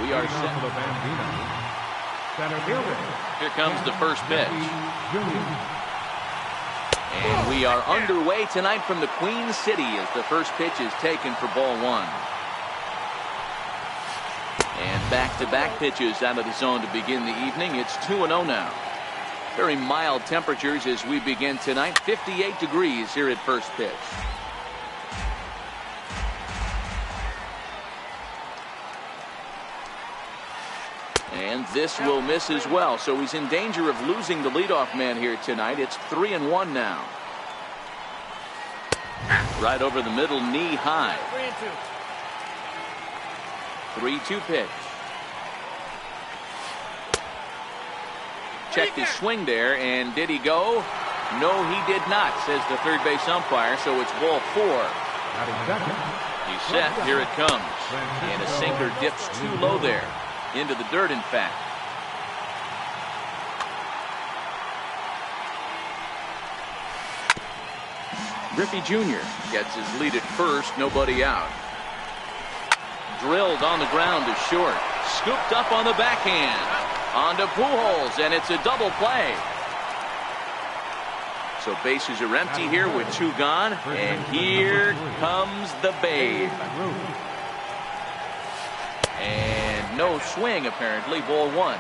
We are set. Here comes the first pitch. And we are underway tonight from the Queen City as the first pitch is taken for ball one. And back-to-back pitches out of the zone to begin the evening. It's 2-0 now. Very mild temperatures as we begin tonight. 58 degrees here at first pitch. And this will miss as well, so he's in danger of losing the leadoff man here tonight. It's 3-1 now. Right over the middle, knee high. 3-2 pitch. Checked his swing there, and did he go? No, he did not, says the third base umpire, so it's ball four. He's set, here it comes. And a sinker dips too low there. Into the dirt, in fact. Griffey Jr. gets his lead at first, nobody out. Drilled on the ground to short. Scooped up on the backhand. On to Pujols, and it's a double play. So bases are empty here with two gone, and here comes the Babe. And no swing, apparently. Ball one.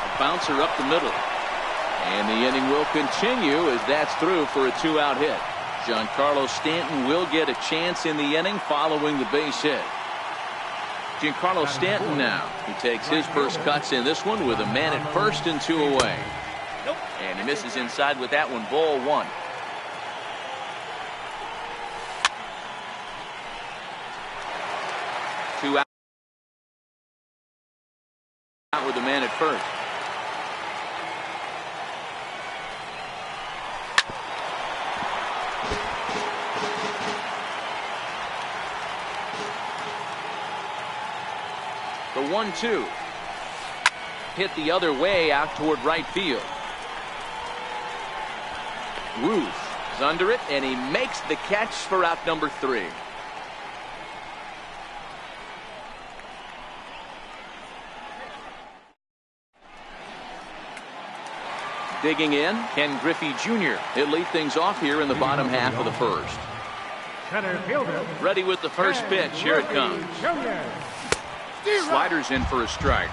A bouncer up the middle. And the inning will continue as that's through for a two-out hit. Giancarlo Stanton will get a chance in the inning following the base hit. Giancarlo Stanton now. He takes his first cuts in this one with a man at first and two away. And he misses inside with that one. Ball one. Two out with a man at first. The 1-2 hit the other way out toward right field. Ruth is under it, and he makes the catch for out number 3. Digging in, Ken Griffey Jr. He'll lead things off here in the bottom half of the first. Ready with the first pitch. Here it comes. Sliders in for a strike.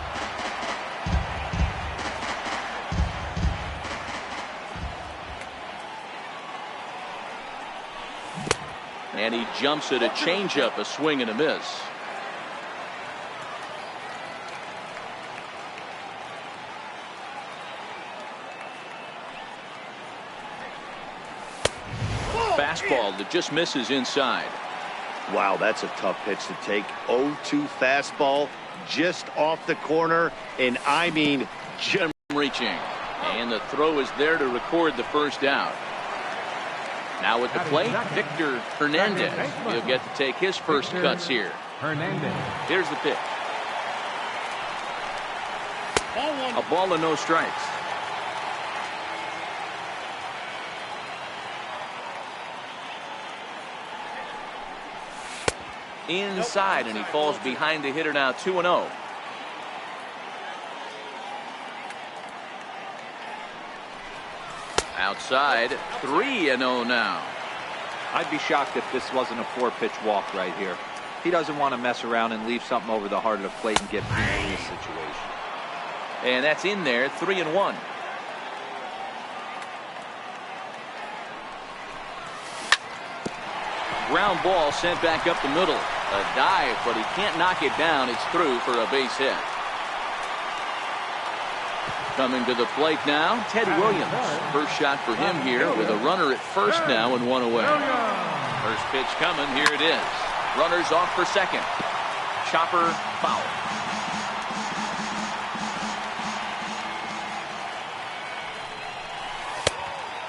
And he jumps at a changeup, a swing and a miss. Fastball that just misses inside. Wow, that's a tough pitch to take. 0-2 fastball just off the corner, and I mean Jim reaching, and the throw is there to record the first out. Now at the plate, Victor Hernandez. He'll get to take his first cuts here. Here's the pitch. A ball and no strikes. Inside, and he falls behind the hitter now. 2-0. Outside, 3-0 now. I'd be shocked if this wasn't a 4-pitch walk right here. He doesn't want to mess around and leave something over the heart of the plate and get beat in this situation. And that's in there. 3-1. Ground ball sent back up the middle. A dive, but he can't knock it down. It's through for a base hit. Coming to the plate now, Ted Williams. First shot for him here with a runner at first now and one away. First pitch coming. Here it is. Runners off for second. Chopper foul.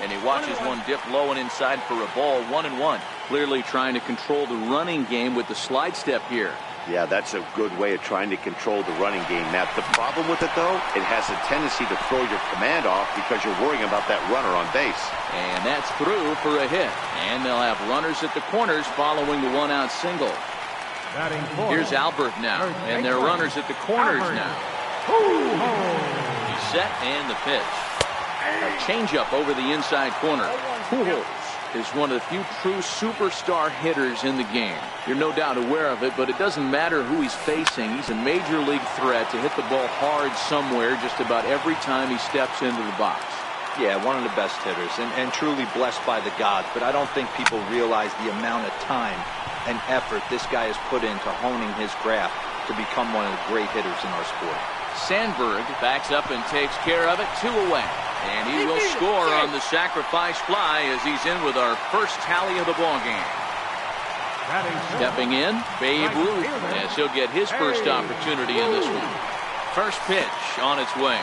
And he watches one dip low and inside for a ball. 1-1. Clearly trying to control the running game with the slide step here. Yeah, that's a good way of trying to control the running game, Matt. The problem with it, though, it has a tendency to throw your command off because you're worrying about that runner on base. And that's through for a hit. And they'll have runners at the corners following the one-out single. Here's Albert now, and they're runners at the corners now. He's set, and the pitch. A changeup over the inside corner. Pujols is one of the few true superstar hitters in the game. You're no doubt aware of it, but it doesn't matter who he's facing. He's a major league threat to hit the ball hard somewhere just about every time he steps into the box. Yeah, one of the best hitters and truly blessed by the gods, but I don't think people realize the amount of time and effort this guy has put into honing his craft to become one of the great hitters in our sport. Sandberg backs up and takes care of it. 2 away. And he will score on the sacrifice fly as he's in with our first tally of the ball game. Stepping in, Babe Ruth, as he'll get his first opportunity in this one. First pitch on its way.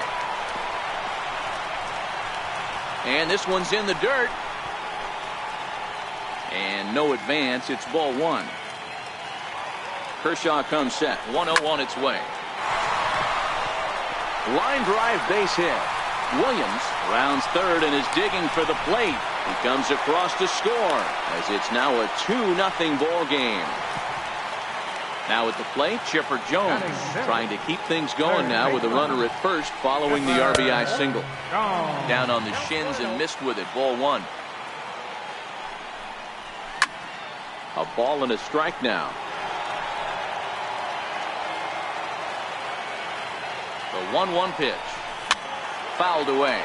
And this one's in the dirt. And no advance. It's ball 1. Kershaw comes set. 1-0 on its way. Line drive base hit. Williams rounds third and is digging for the plate. He comes across to score as it's now a 2-0 ball game. Now at the plate, Chipper Jones trying to keep things going now with a runner at first following the RBI single. Down on the shins and missed with it. Ball 1. A ball and a strike now. The 1-1 pitch. Fouled away.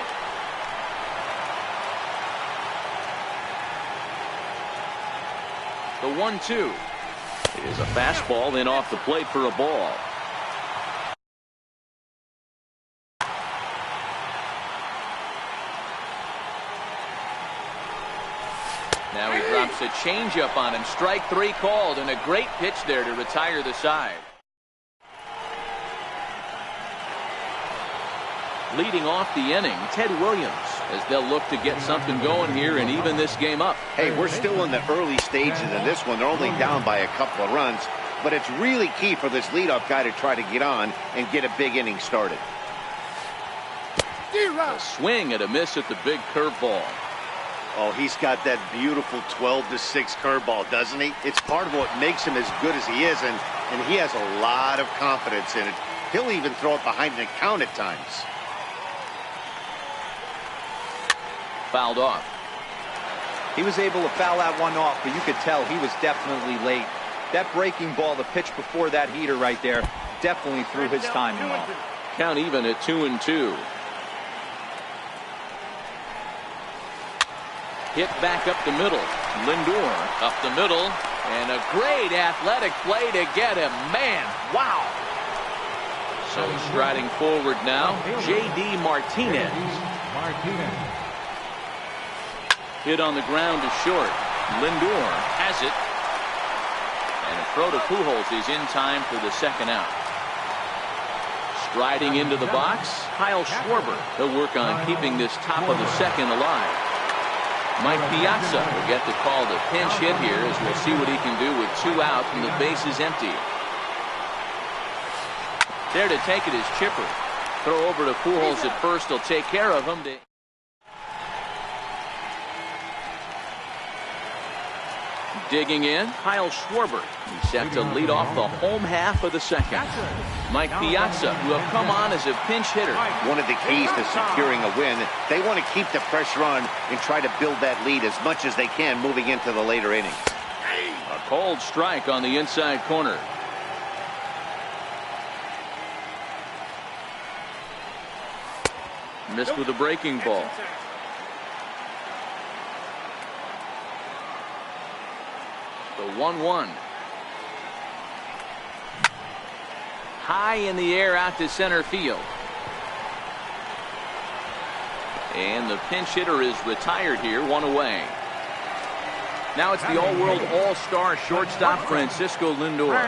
The 1-2 is a fastball in off the plate for a ball. Now he drops a changeup on him. Strike 3 called, and a great pitch there to retire the side. Leading off the inning, Ted Williams, as they'll look to get something going here and even this game up. Hey, we're still in the early stages of this one. They're only down by a couple of runs, but it's really key for this leadoff guy to try to get on and get a big inning started. A swing and a miss at the big curveball. Oh, he's got that beautiful 12-6 curveball, doesn't he? It's part of what makes him as good as he is, and he has a lot of confidence in it. He'll even throw it behind the count at times. Fouled off. He was able to foul that one off, but you could tell he was definitely late. That breaking ball, the pitch before that heater right there, definitely threw his timing off. Count even at 2-2. Hit back up the middle. Lindor up the middle, and a great athletic play to get him. Man, wow. So striding forward now, J.D. Martinez. Hit on the ground to short. Lindor has it. And a throw to Pujols is in time for the second out. Striding into the box, Kyle Schwarber. He'll work on keeping this top of the second alive. Mike Piazza will get the call to pinch hit here as we'll see what he can do with 2 out and the base is empty. There to take it is Chipper. Throw over to Pujols at first. He'll take care of him. Digging in, Kyle Schwarber. He's set to lead off the home half of the second. Mike Piazza, who have come on as a pinch hitter. One of the keys to securing a win, they want to keep the pressure on and try to build that lead as much as they can moving into the later innings. A cold strike on the inside corner. Missed with a breaking ball. The 1-1. High in the air out to center field. And the pinch hitter is retired here, 1 away. Now it's the all-world all-star shortstop Francisco Lindor.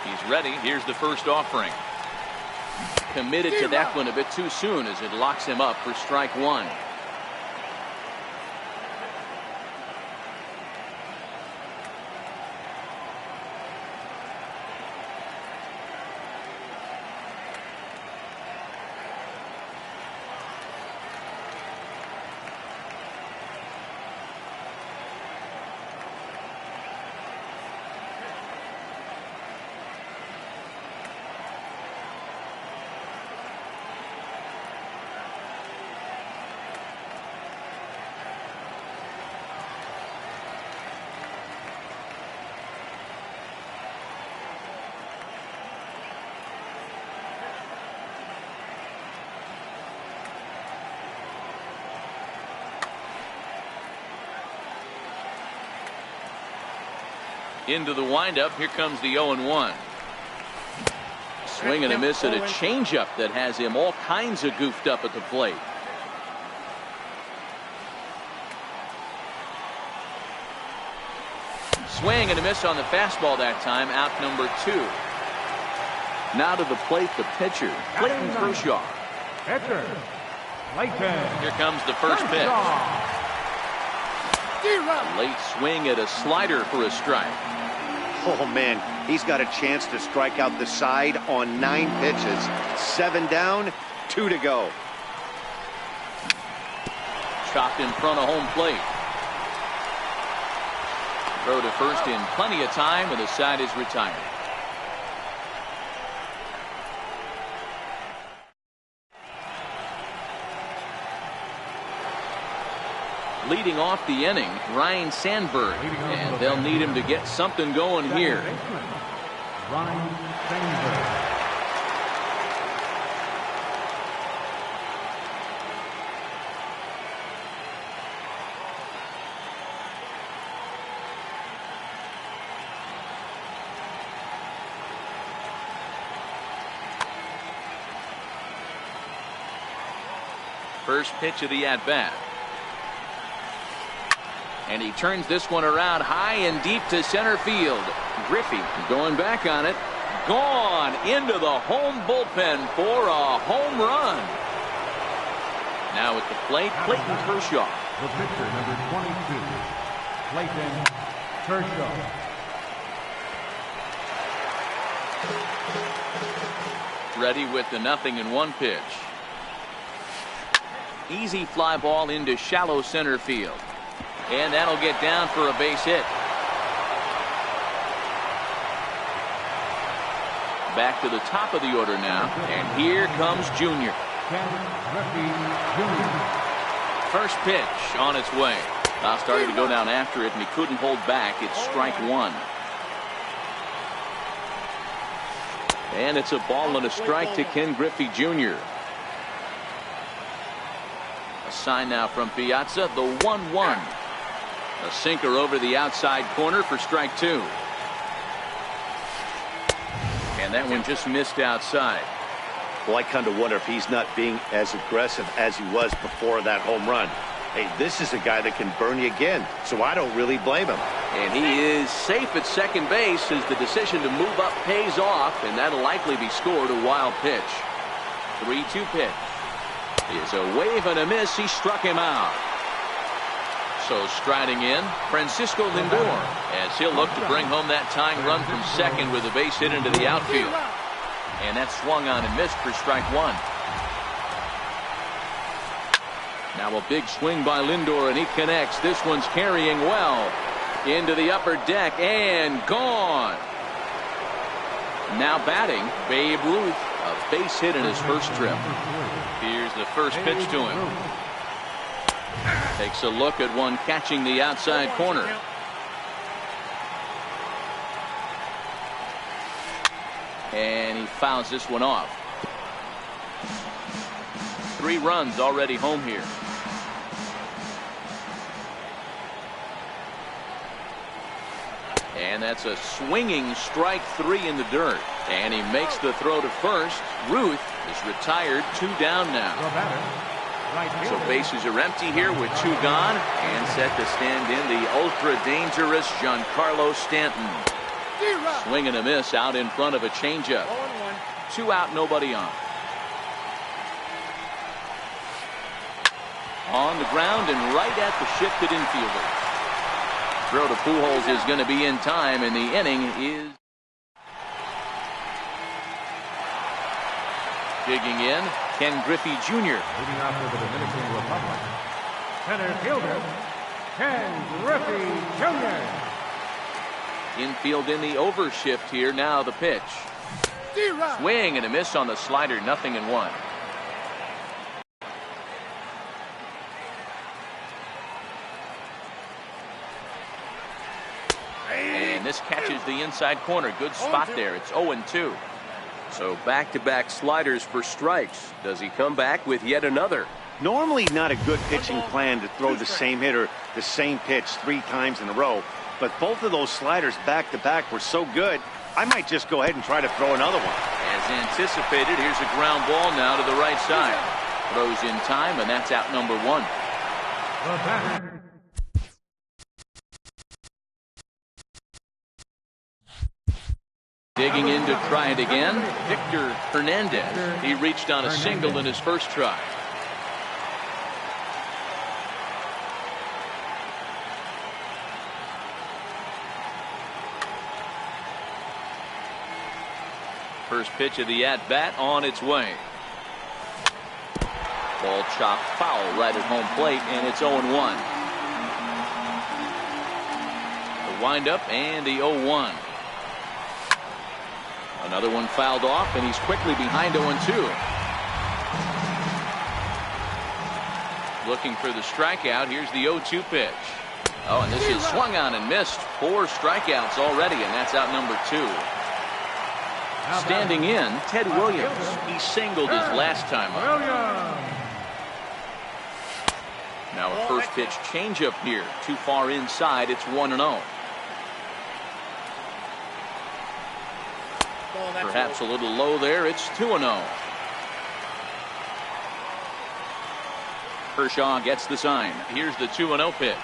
He's ready. Here's the first offering. Committed to that one a bit too soon as it locks him up for strike 1. Into the windup. Here comes the 0-1. Swing and a miss at a changeup that has him all kinds of goofed up at the plate. Swing and a miss on the fastball that time. Out number 2. Now to the plate, the pitcher, Clayton Kershaw. Pitcher, Clayton. Here comes the first pitch. Late swing at a slider for a strike. Oh, man, he's got a chance to strike out the side on 9 pitches. 7 down, 2 to go. Chopped in front of home plate. Throw to first in plenty of time, and the side is retired. Leading off the inning, Ryan Sandberg, and they'll need him to get something going here. Ryan Sandberg. First pitch of the at-bat. And he turns this one around high and deep to center field. Griffey going back on it. Gone into the home bullpen for a home run. Now at the plate, Clayton Kershaw. The pitcher, number 22, Clayton Kershaw. Ready with the 0-1 pitch. Easy fly ball into shallow center field. And that'll get down for a base hit. Back to the top of the order now. And here comes Junior. First pitch on its way. Now started to go down after it, and he couldn't hold back. It's strike 1. And it's a ball and a strike to Ken Griffey Jr. A sign now from Piazza, the 1-1. A sinker over the outside corner for strike 2. And that one just missed outside. Well, I kind of wonder if he's not being as aggressive as he was before that home run. Hey, this is a guy that can burn you again, so I don't really blame him. And he is safe at second base as the decision to move up pays off, and that'll likely be scored a wild pitch. 3-2 pitch. Is a wave and a miss. He struck him out. So striding in, Francisco Lindor, as he'll look to bring home that tying run from second with a base hit into the outfield. And that swung on and missed for strike 1. Now a big swing by Lindor, and he connects. This one's carrying well into the upper deck and gone. Now batting, Babe Ruth, a base hit in his first trip. Here's the first pitch to him. Takes a look at one catching the outside corner. And he fouls this one off. 3 runs already home here. And that's a swinging strike 3 in the dirt. And he makes the throw to first. Ruth is retired, 2 down now. So bases are empty here with 2 gone, and set to stand in the ultra-dangerous Giancarlo Stanton. Swing and a miss out in front of a changeup. 2 out, nobody on. On the ground and right at the shifted infielder. Throw to Pujols is going to be in time, and the inning is digging in. Ken Griffey Jr. Leading off for the Dominican Republic, center fielder, Ken Griffey Jr. Infield in the overshift here. Now the pitch. Swing and a miss on the slider. 0-1. And this catches the inside corner. Good spot there. It's 0-2. So back-to-back sliders for strikes. Does he come back with yet another? Normally not a good pitching plan to throw the same hitter the same pitch 3 times in a row. but both of those sliders back-to-back were so good, I might just go ahead and try to throw another one. As anticipated, here's a ground ball now to the right side. Throws in time, and that's out number one. The batter. Digging in to try it again, Victor Hernandez. He reached on a single in his first try. First pitch of the at-bat on its way. Ball chopped foul right at home plate, and it's 0-1. The windup and the 0-1. Another one fouled off, and he's quickly behind 0-2. Looking for the strikeout. Here's the 0-2 pitch. Oh, and this is swung on and missed. 4 strikeouts already, and that's out number 2. Standing in, Ted Williams. He singled his last time up. Now a first pitch changeup here. Too far inside. It's 1-0. Perhaps a little low there. It's 2-0. Kershaw gets the sign. Here's the 2-0 pitch.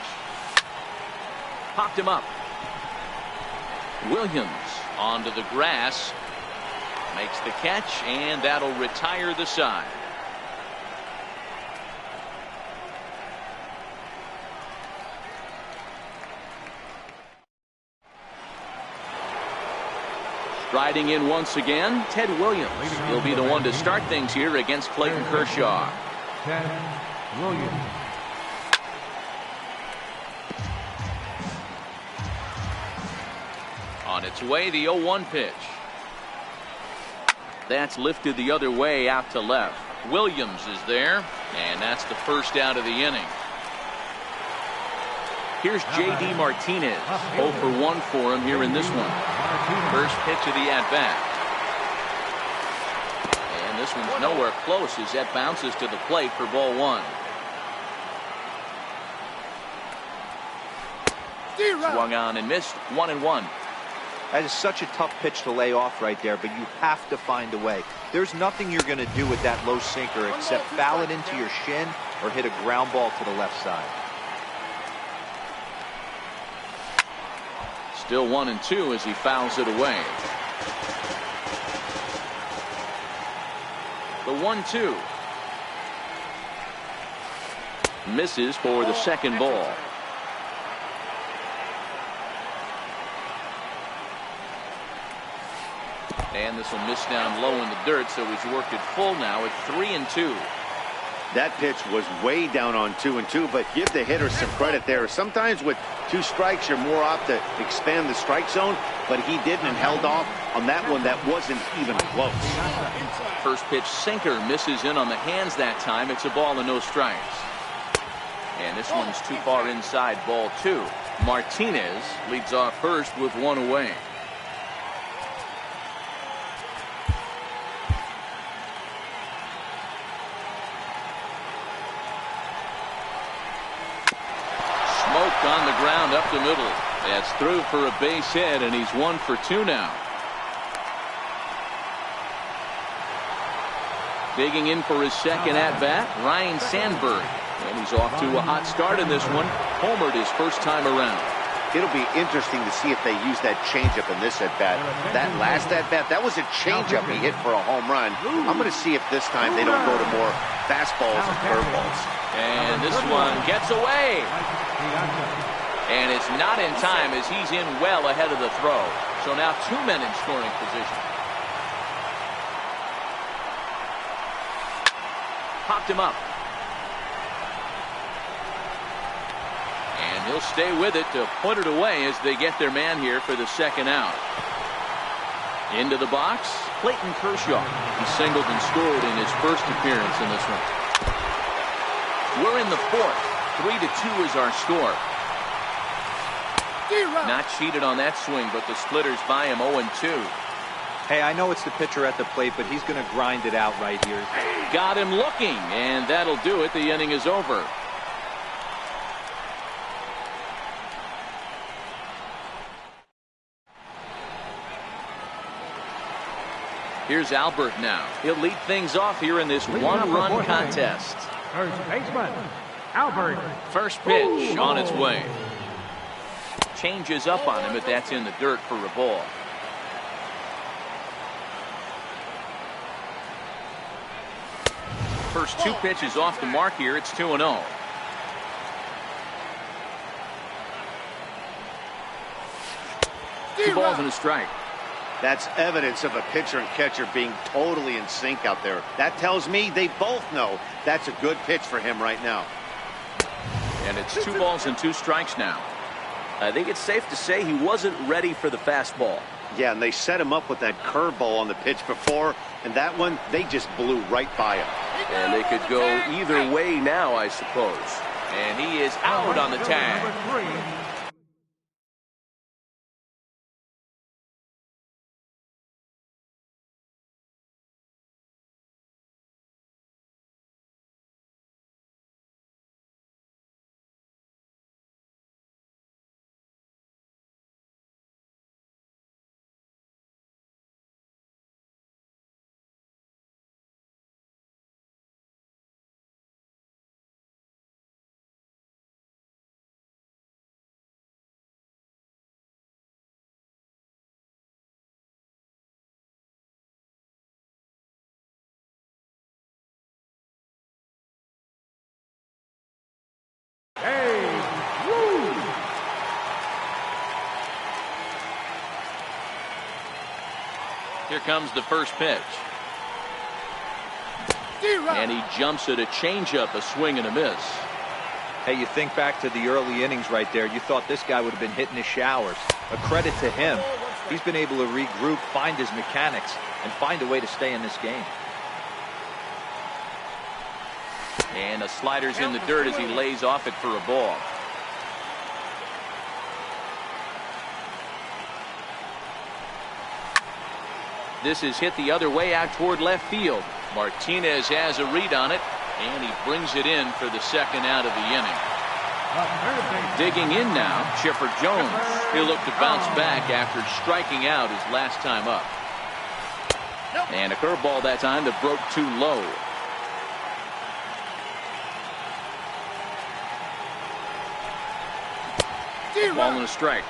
Popped him up. Williams onto the grass. Makes the catch, and that'll retire the side. Striding in once again, Ted Williams. He'll be the one to start things here against Clayton Kershaw. Ted Williams. On its way, the 0-1 pitch. That's lifted the other way out to left. Williams is there, and that's the first out of the inning. Here's J.D. Martinez. 0 for 1 for him here in this one. First pitch of the at-bat. And this one's nowhere close as that bounces to the plate for ball 1. Swung on and missed. 1-1. That is such a tough pitch to lay off right there, but you have to find a way. There's nothing you're going to do with that low sinker except foul it into your shin or hit a ground ball to the left side. Still 1-2 as he fouls it away. The 1-2. Misses for the second ball. And this will miss down low in the dirt, so he's worked it full now at 3-2. That pitch was way down on 2-2, but give the hitter some credit there. Sometimes with 2 strikes, you're more apt to expand the strike zone, but he didn't and held off on that one that wasn't even close. First pitch sinker misses in on the hands that time. It's a ball and no strikes. And this one's too far inside, ball 2. Martinez leads off first with 1 away. On the ground up the middle. That's through for a base hit, and he's 1 for 2 now. Digging in for his second at-bat, Ryan Sandberg. And he's off to a hot start in this one. Homered his first time around. It'll be interesting to see if they use that changeup in this at-bat. That last at-bat, that was a changeup he hit for a home run. I'm going to see if this time they don't go to more fastballs and curveballs. And this one gets away. And it's not in time as he's in well ahead of the throw. So now 2 men in scoring position. Popped him up. And he'll stay with it to put it away as they get their man here for the second out. Into the box, Clayton Kershaw. He singled and scored in his first appearance in this one. We're in the 4th. 3-2 is our score. Not cheated on that swing, but the splitters by him 0-2. Hey, I know it's the pitcher at the plate, but he's going to grind it out right here. Got him looking, and that'll do it. The inning is over. Here's Albert now. He'll lead things off here in this one-run contest. First baseman, Albert. First pitch on its way. Changes up on him, but that's in the dirt for a ball. First two pitches off the mark here. It's 2-0. Two balls and a strike. That's evidence of a pitcher and catcher being totally in sync out there. That tells me they both know that's a good pitch for him right now. And it's 2 balls and 2 strikes now. I think it's safe to say he wasn't ready for the fastball. Yeah, and they set him up with that curveball on the pitch before, and that one, they just blew right by him. And they could go either way now, I suppose. And he is out on the tag. Number 3. Here comes the first pitch. And he jumps at a changeup, a swing and a miss. Hey, you think back to the early innings right there. You thought this guy would have been hitting his showers. A credit to him. He's been able to regroup, find his mechanics, and find a way to stay in this game. And a slider's in the dirt as he lays off it for a ball. This is hit the other way out toward left field. Martinez has a read on it, and he brings it in for the second out of the inning. Digging in now, Chipper Jones. He'll look to bounce back after striking out his last time up. And a curveball that time that broke too low. Ball and a strike.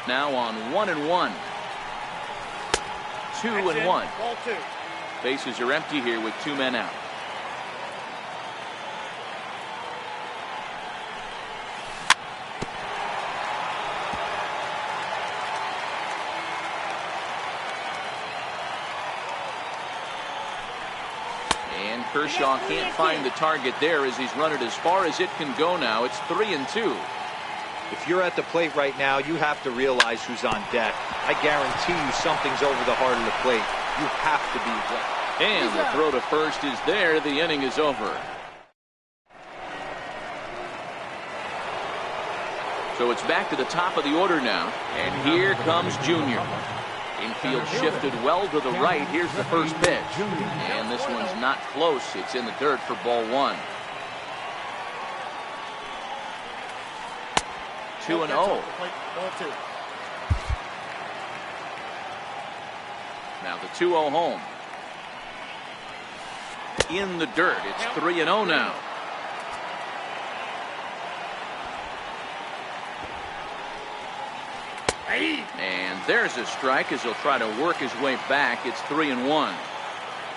Now on 1-1. 2-1. Ball 2. Bases are empty here with 2 men out. And Kershaw can't find the target there as he's run it as far as it can go now. It's 3-2. If you're at the plate right now, you have to realize who's on deck. I guarantee you something's over the heart of the plate. You have to be aggressive. And the throw to first is there. The inning is over. So it's back to the top of the order now. And here comes Junior. Infield shifted well to the right. Here's the first pitch. And this one's not close. It's in the dirt for ball 1. 2-0. Now the 2-0 home. In the dirt. It's 3-0 now. And there's a strike as he'll try to work his way back. It's 3-1.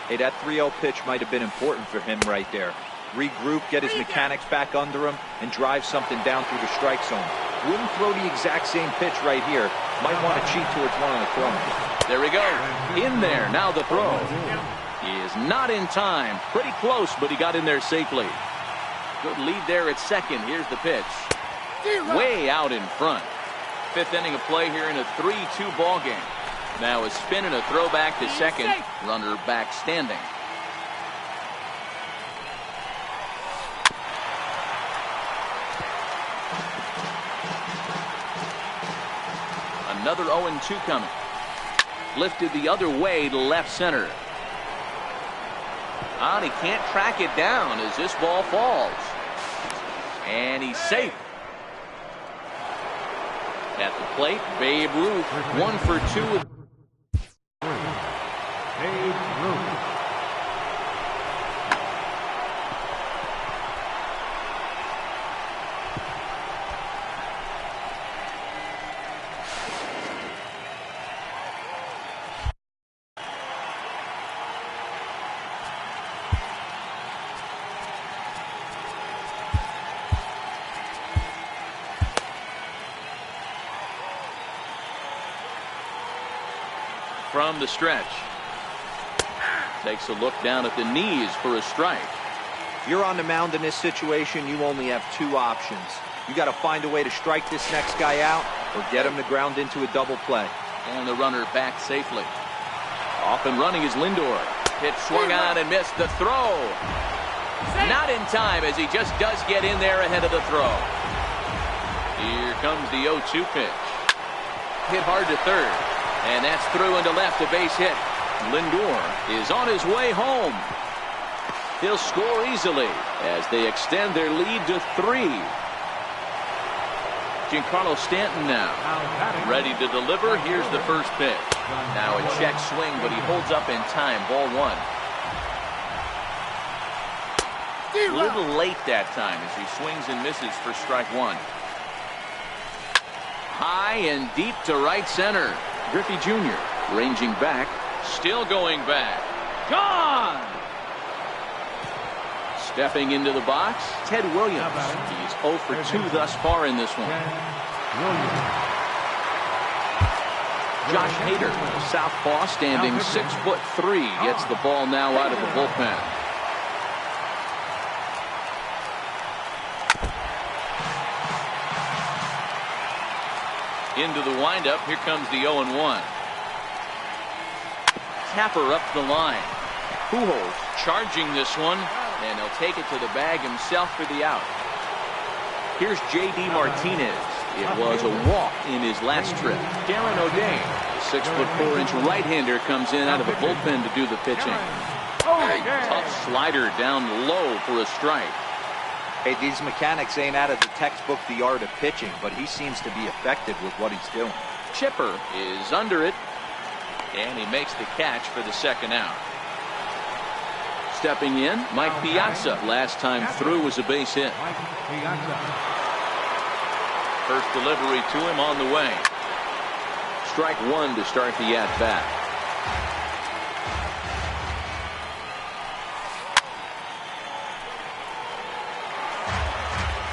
Hey, that 3-0 pitch might have been important for him right there. Regroup, get his mechanics back under him, and drive something down through the strike zone. Wouldn't throw the exact same pitch right here. Might want to cheat towards one on the corner. There we go. In there. Now the throw. He is not in time. Pretty close, but he got in there safely. Good lead there at second. Here's the pitch. Way out in front. 5th inning of play here in a 3-2 ball game. Now a spin and a throw back to second. Runner back standing. Another 0-2 coming. Lifted the other way to left center. And he can't track it down as this ball falls. And he's safe. At the plate, Babe Ruth, 1 for 2 with Babe Ruth. from the stretch. Takes a look down at the knees for a strike. If you're on the mound in this situation, you only have two options. You got to find a way to strike this next guy out or get him to ground into a double play. And the runner back safely. Off and running is Lindor. Pitch swung on and missed the throw. Not in time, as he just does get in there ahead of the throw. Here comes the 0-2 pitch. Hit hard to third. And that's through into left, a base hit. Lindor is on his way home. He'll score easily as they extend their lead to 3. Giancarlo Stanton now ready to deliver. Here's the first pitch. Now a check swing, but he holds up in time. Ball 1. A little late that time as he swings and misses for strike 1. High and deep to right center. Griffey Jr. ranging back. Still going back. Gone! Stepping into the box, Ted Williams. He's 0 for 2 thus far in this one. Josh Hader, southpaw, standing 6'3", gets the ball now out of the bullpen. Into the windup. Here comes the 0-1. Tapper up the line. Pujols charging this one, and he'll take it to the bag himself for the out. Here's J.D. Martinez. It was a walk in his last trip. Darren O'Day, the 6'4" right-hander, comes in out of the bullpen to do the pitching. A tough slider down low for a strike. Hey, these mechanics ain't out of the textbook The Art of Pitching, but he seems to be effective with what he's doing. Chipper is under it, and he makes the catch for the second out. Stepping in, Mike Piazza. Last time through was a base hit. First delivery to him on the way. Strike 1 to start the at-bat.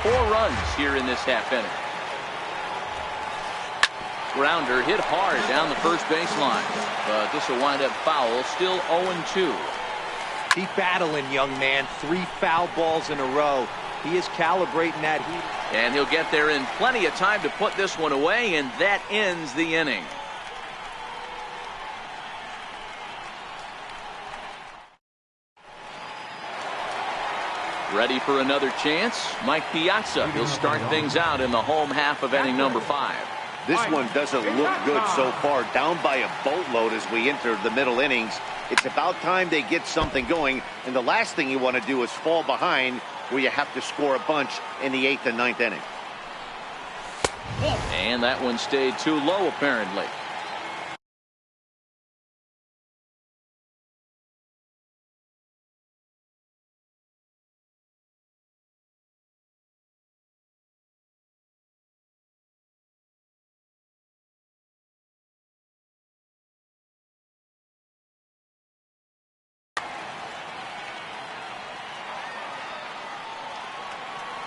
Four runs here in this half inning. Grounder hit hard down the first baseline, but this will wind up foul. Still 0-2. Keep battling, young man. 3 foul balls in a row. He is calibrating that heat. And he'll get there in plenty of time to put this one away, and that ends the inning. Ready for another chance? Mike Piazza. He'll start things out in the home half of inning number 5. This one doesn't look good so far. Down by a boatload as we enter the middle innings. It's about time they get something going, and the last thing you want to do is fall behind where you have to score a bunch in the 8th and 9th inning. And that one stayed too low, apparently.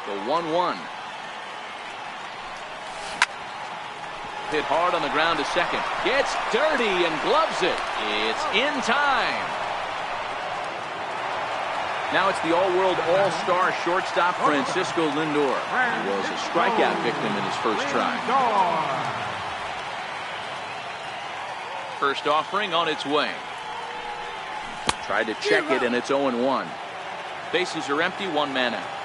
The 1-1. Hit hard on the ground to second. Gets dirty and gloves it. It's in time. Now it's the all-world all-star shortstop Francisco Lindor. He was a strikeout victim in his first try. First offering on its way. Tried to check it, and it's 0-1. Bases are empty, 1 man out.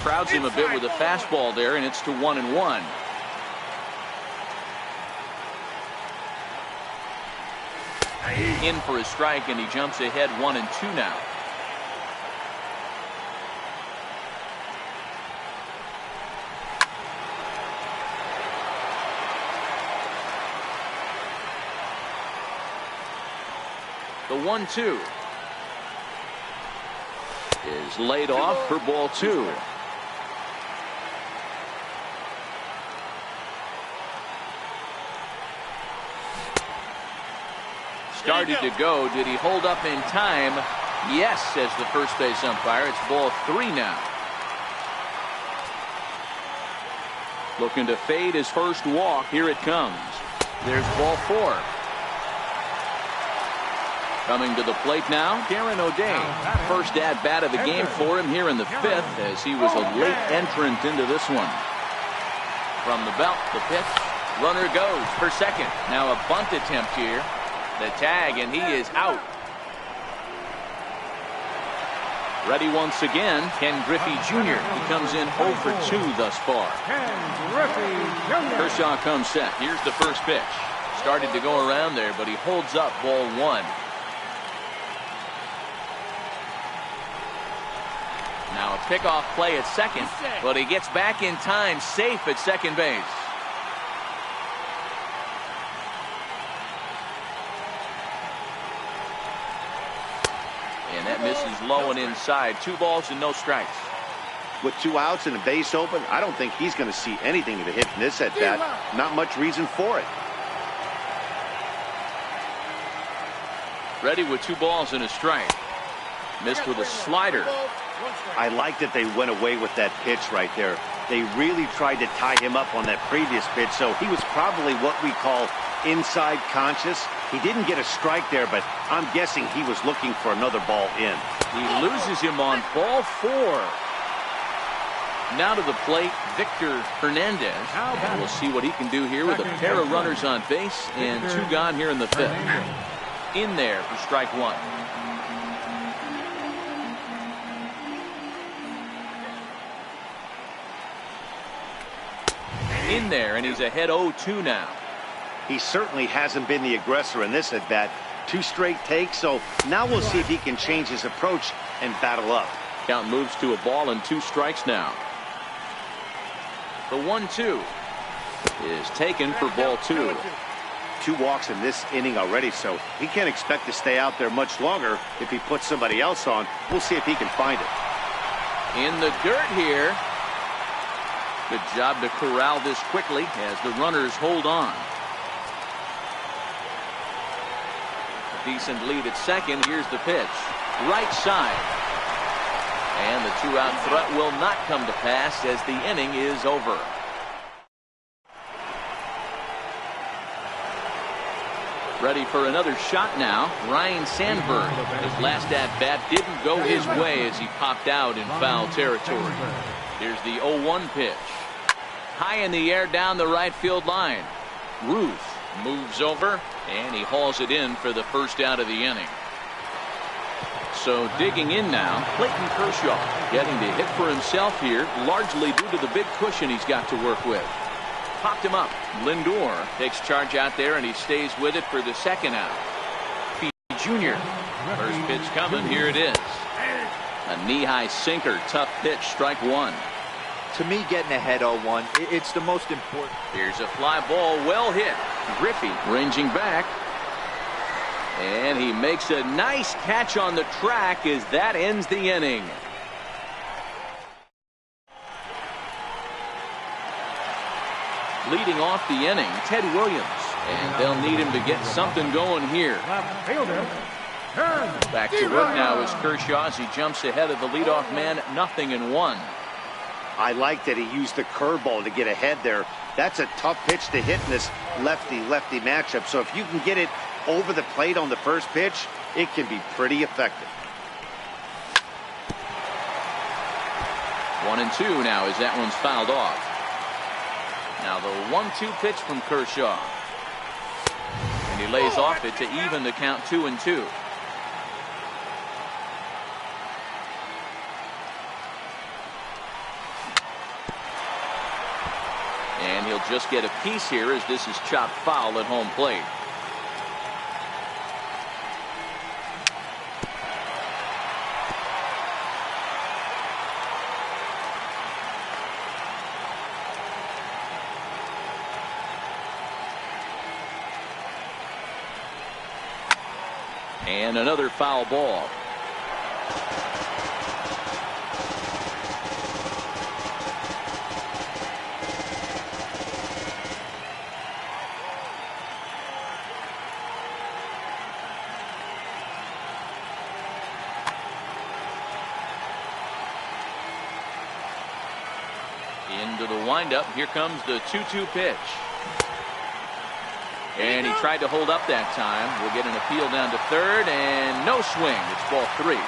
Crowds him a bit with a fastball there, and it's to 1-1. In for a strike, and he jumps ahead 1-2 now. The 1-2 is laid off for ball 2. Started to go. Did he hold up in time? Yes, says the first base umpire. It's ball 3 now. Looking to fade his first walk. Here it comes. There's ball 4. Coming to the plate now, Darren O'Day. First at bat of the game for him here in the 5th, as he was a late entrant into this one. From the belt, the pitch. Runner goes for second. Now a bunt attempt here. The tag, and he is out. Ready once again, Ken Griffey Jr. He comes in 0 for 2 thus far. Ken Griffey Jr. Kershaw comes set. Here's the first pitch. Started to go around there, but he holds up ball 1. Now a pickoff play at second, but he gets back in time, safe at second base. And that misses low and inside. 2 balls and no strikes. With 2 outs and a base open, I don't think he's going to see anything to hit in this at bat. Not much reason for it. Ready with 2 balls and a strike. Missed with a slider. I like that they went away with that pitch right there. They really tried to tie him up on that previous pitch, so he was probably what we call inside conscious. He didn't get a strike there, but I'm guessing he was looking for another ball in. He loses him on ball 4. Now to the plate, Victor Hernandez. And we'll see what he can do here with a pair of runners on base and 2 gone here in the 5th. In there for strike 1. In there, and he's ahead 0-2 now. He certainly hasn't been the aggressor in this at bat. 2 straight takes, so now we'll see if he can change his approach and battle up. Count moves to a ball and 2 strikes now. The 1-2 is taken for ball 2. 2 walks in this inning already, so he can't expect to stay out there much longer. If he puts somebody else on, we'll see if he can find it. In the dirt here. Good job to corral this quickly as the runners hold on. A decent lead at second. Here's the pitch. Right side. And the 2-out threat will not come to pass as the inning is over. Ready for another shot now. Ryan Sandberg. His last at bat didn't go his way as he popped out in foul territory. Here's the 0-1 pitch. High in the air down the right field line. Ruth moves over and he hauls it in for the first out of the inning. So digging in now, Clayton Kershaw getting to hit for himself here, largely due to the big cushion he's got to work with. Popped him up. Lindor takes charge out there and he stays with it for the second out. P. Jr. First pitch coming. Here it is. A knee-high sinker. Tough pitch. Strike 1. To me, getting ahead 0-1, it's the most important. Here's a fly ball, well hit. Griffey ranging back. And he makes a nice catch on the track as that ends the inning. Leading off the inning, Ted Williams. And they'll need him to get something going here. Back to work now is Kershaw as he jumps ahead of the leadoff man, 0-1. I like that he used the curveball to get ahead there. That's a tough pitch to hit in this lefty-lefty matchup. So if you can get it over the plate on the first pitch, it can be pretty effective. 1-2 now as that one's fouled off. Now the 1-2 pitch from Kershaw. And he lays off it to even the count 2-2. And he'll just get a piece here as this is chopped foul at home plate. And another foul ball. Into the windup. Here comes the 2-2 pitch. And he tried to hold up that time. We'll get an appeal down to third, and no swing. It's ball 3.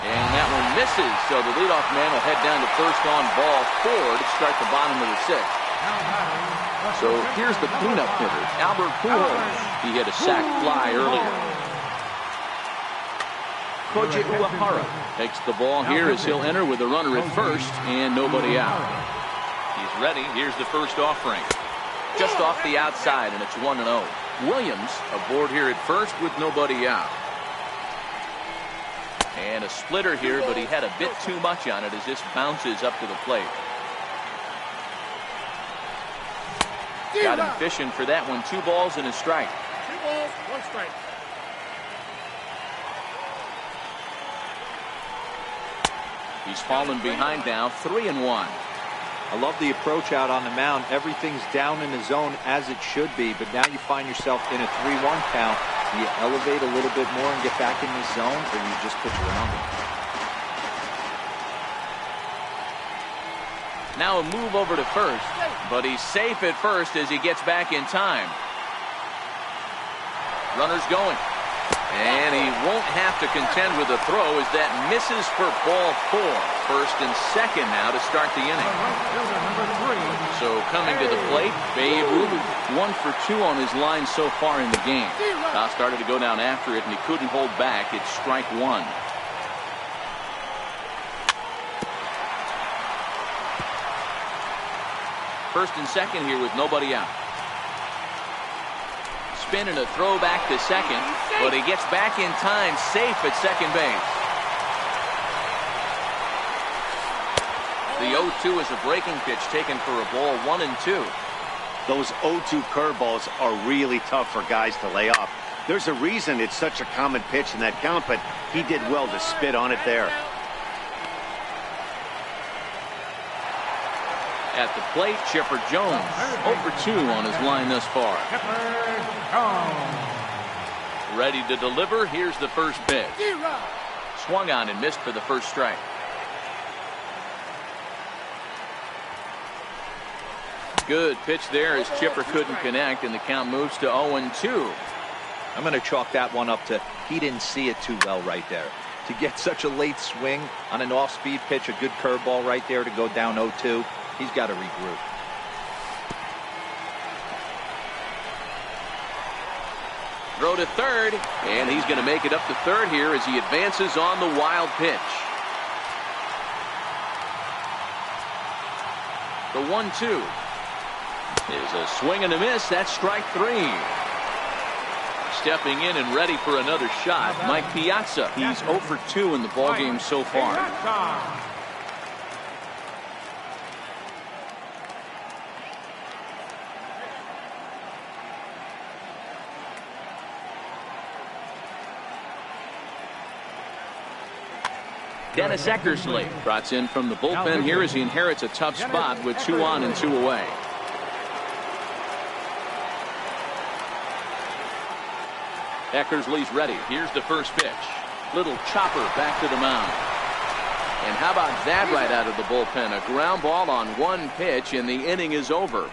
And that one misses, so the leadoff man will head down to first on ball 4 to start the bottom of the 6th. So here's the cleanup hitter, Albert Pujols. He hit a sac fly earlier. Koji Uehara takes the ball here as he'll enter with a runner at first and nobody out. He's ready. Here's the first offering. Just off the outside, and it's 1-0. Williams aboard here at first with nobody out. And a splitter here, but he had a bit too much on it as this bounces up to the plate. Got him fishing for that one. 2 balls and a strike. 2 balls, 1 strike. He's fallen behind now, 3-1. I love the approach out on the mound. Everything's down in the zone as it should be, but now you find yourself in a 3-1 count. Do you elevate a little bit more and get back in the zone, or you just pitch around it? Now a move over to first, but he's safe at first as he gets back in time. Runner's going. And he won't have to contend with a throw as that misses for ball 4. First and second now to start the inning. So coming to the plate, Babe Ruth, 1 for 2 on his line so far in the game. Now started to go down after it, and he couldn't hold back. It's strike 1. First and second here with nobody out. Spin and a throw back to second, but he gets back in time, safe at second base. The 0-2 is a breaking pitch taken for a ball 1-2. Those 0-2 curveballs are really tough for guys to lay off. There's a reason it's such a common pitch in that count, but he did well to spit on it there. At the plate, Chipper Jones, 0 for 2 on his line thus far. Ready to deliver. Here's the first pitch. Swung on and missed for the first strike. Good pitch there as Chipper couldn't connect, and the count moves to 0-2. I'm going to chalk that one up to he didn't see it too well right there. To get such a late swing on an off-speed pitch, a good curveball right there to go down 0-2. He's got to regroup. Throw to third, and he's going to make it up to third here as he advances on the wild pitch. The 1-2 is a swing and a miss. That's strike 3. Stepping in and ready for another shot, Mike Piazza. He's 0 for 2 in the ballgame so far. Dennis Eckersley brought in from the bullpen here as he inherits a tough spot with 2 on and 2 away. Eckersley's ready. Here's the first pitch. Little chopper back to the mound. And how about that right out of the bullpen? A ground ball on 1 pitch, and the inning is over.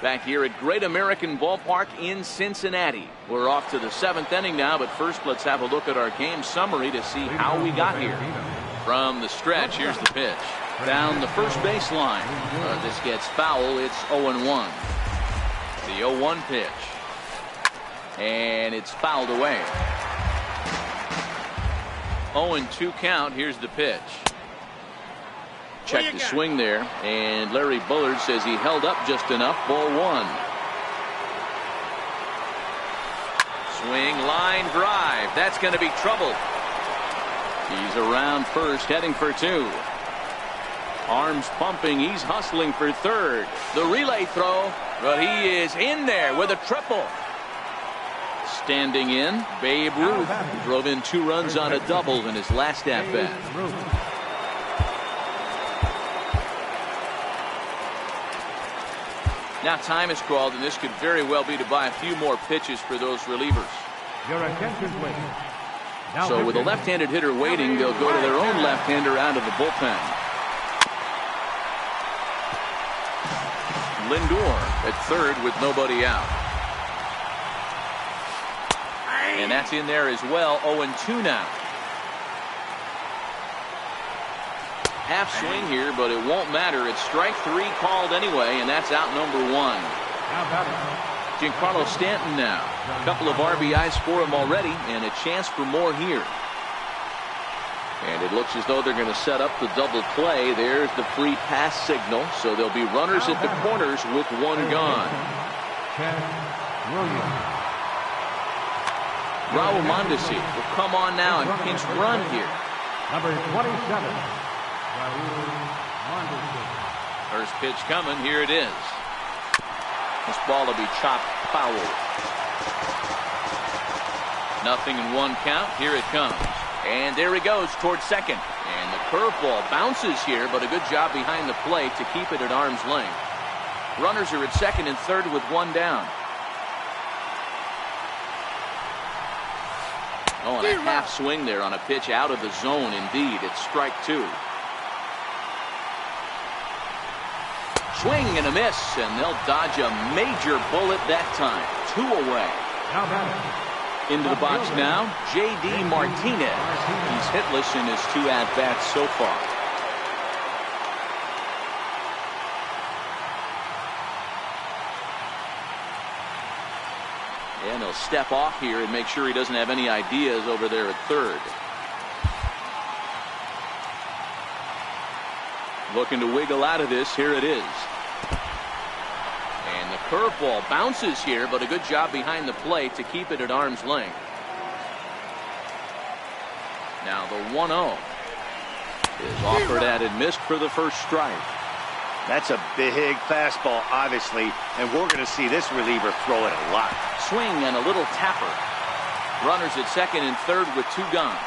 Back here at Great American Ballpark in Cincinnati. We're off to the 7th inning now, but first let's have a look at our game summary to see how we got here. From the stretch, here's the pitch. Down the first baseline. This gets foul. It's 0-1. The 0-1 pitch. And it's fouled away. 0-2 count. Here's the pitch. Check the swing there, and Larry Bullard says he held up just enough. Ball 1. Swing, line drive. That's going to be trouble. He's around first, heading for two. Arms pumping. He's hustling for third. The relay throw, but he is in there with a triple. Standing in, Babe Ruth drove in 2 runs on a double in his last at bat. Now time is called, and this could very well be to buy a few more pitches for those relievers. Your attention, please. So with a left-handed hitter waiting, they'll go to their own left-hander out of the bullpen. Lindor at third with nobody out. And that's in there as well. 0-2 now. Half swing here, but it won't matter. It's strike 3 called anyway, and that's out number 1. Giancarlo Stanton now. A couple of RBIs for him already, and a chance for more here. And it looks as though they're going to set up the double play. There's the free pass signal, so there'll be runners at the corners with 1 gone. Raul Mondesi will come on now and pinch run here. Number 27. Raul Mondesi. First pitch coming. Here it is. This ball will be chopped foul. 0-1 count. Here it comes. And there he goes towards second. And the curveball bounces here, but a good job behind the plate to keep it at arm's length. Runners are at second and third with 1 down. Oh, and a half swing there on a pitch out of the zone. Indeed, it's strike 2. Swing and a miss, and they'll dodge a major bullet that time. 2 away. Into the box now, J.D. Martinez. He's hitless in his 2 at-bats so far. And he'll step off here and make sure he doesn't have any ideas over there at third. Looking to wiggle out of this. Here it is. And the curveball bounces here, but a good job behind the plate to keep it at arm's length. Now the 1-0 is offered at and missed for the first strike. That's a big fastball, obviously, and we're going to see this reliever throw it a lot. Swing and a little tapper. Runners at second and third with 2 gone.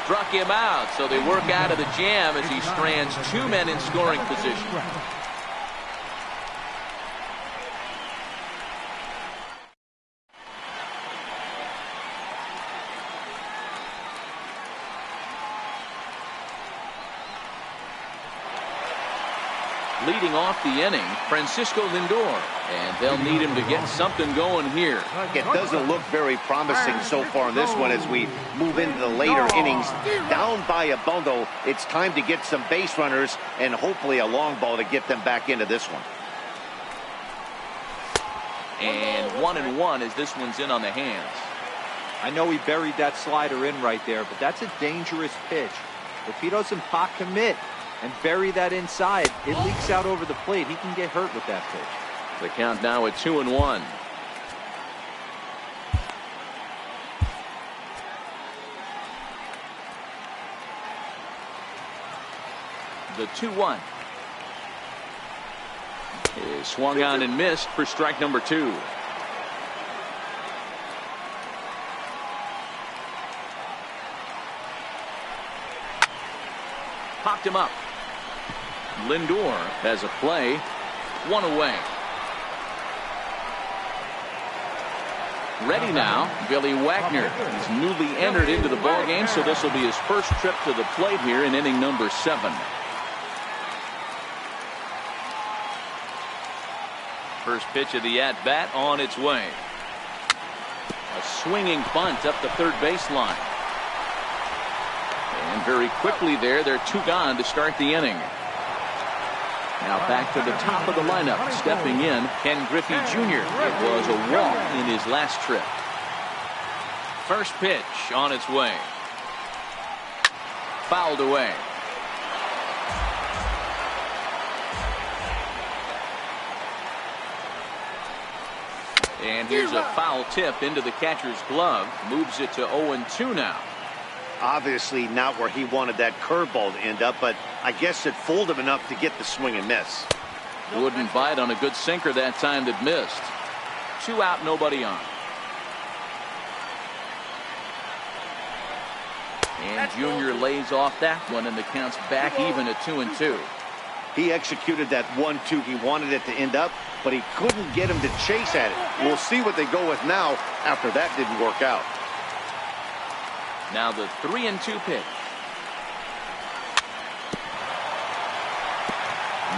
Struck him out, so they work out of the jam as he strands 2 men in scoring position. Leading off the inning, Francisco Lindor, and they'll need him to get something going here. It doesn't look very promising so far in this one as we move into the later innings. Down by a bundle, it's time to get some base runners and hopefully a long ball to get them back into this one. And 1-1 as this one's in on the hands. I know he buried that slider in right there, but that's a dangerous pitch. If he doesn't pot commit and bury that inside, it leaks out over the plate. He can get hurt with that pitch. The count now at 2-1. The 2-1 is swung on and missed for strike number 2. Popped him up. Lindor has a play. 1 away. Ready now, Billy Wagner. He's newly entered into the ballgame, so this will be his first trip to the plate here in inning number 7. First pitch of the at-bat on its way. A swinging bunt up the third baseline. And very quickly there, they're 2 gone to start the inning. Now back to the top of the lineup. Stepping in, Ken Griffey Jr. It was a walk in his last trip. First pitch on its way. Fouled away. And here's a foul tip into the catcher's glove. Moves it to 0-2 now. Obviously not where he wanted that curveball to end up, but I guess it fooled him enough to get the swing and miss. Wouldn't bite on a good sinker that time that missed. 2 out, nobody on. And Junior lays off that one, and the count's back even at 2-2. He executed that 1-2 he wanted it to end up, but he couldn't get him to chase at it. We'll see what they go with now after that didn't work out. Now the 3-2 pitch.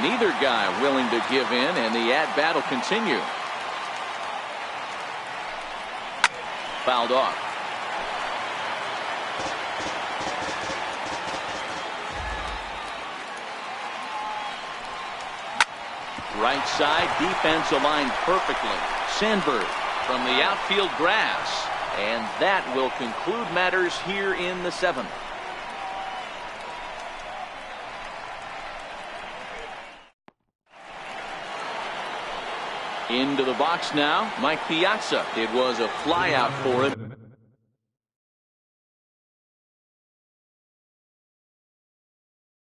Neither guy willing to give in, and the at-bat will continue. Fouled off. Right side, defense aligned perfectly. Sandberg from the outfield grass. And that will conclude matters here in the 7th. Into the box now, Mike Piazza. It was a fly out for him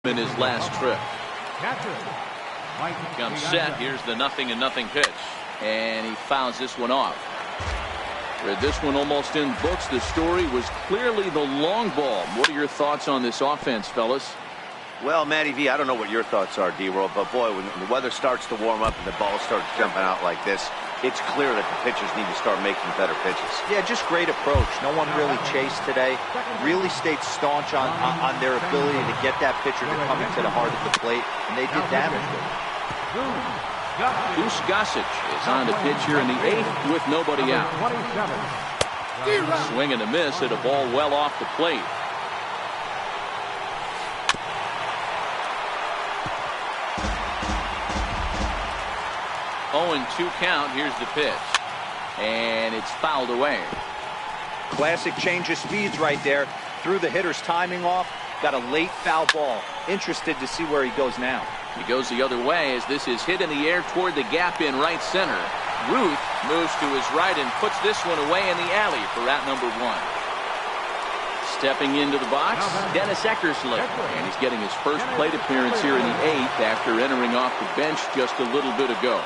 in his last trip. Comes set. Here's the 0-0 pitch. And he fouls this one off. Read this one almost in books. The story was clearly the long ball. What are your thoughts on this offense, fellas? Well, Matty V, I don't know what your thoughts are, D-Roll, but boy, when the weather starts to warm up and the ball starts jumping out like this, it's clear that the pitchers need to start making better pitches. Yeah, just great approach. No one really chased today. Really stayed staunch on their ability to get that pitcher to come into the heart of the plate, and they did damage with it. Goose Gossage is on to pitch here in the 8th with nobody out. Swing and a miss at a ball well off the plate. Oh, and 2 count. Here's the pitch. And it's fouled away. Classic change of speeds right there. Threw the hitter's timing off. Got a late foul ball. Interested to see where he goes now. He goes the other way as this is hit in the air toward the gap in right center. Ruth moves to his right and puts this one away in the alley for out number 1. Stepping into the box, Dennis Eckersley. And he's getting his first plate appearance here in the 8th after entering off the bench just a little bit ago.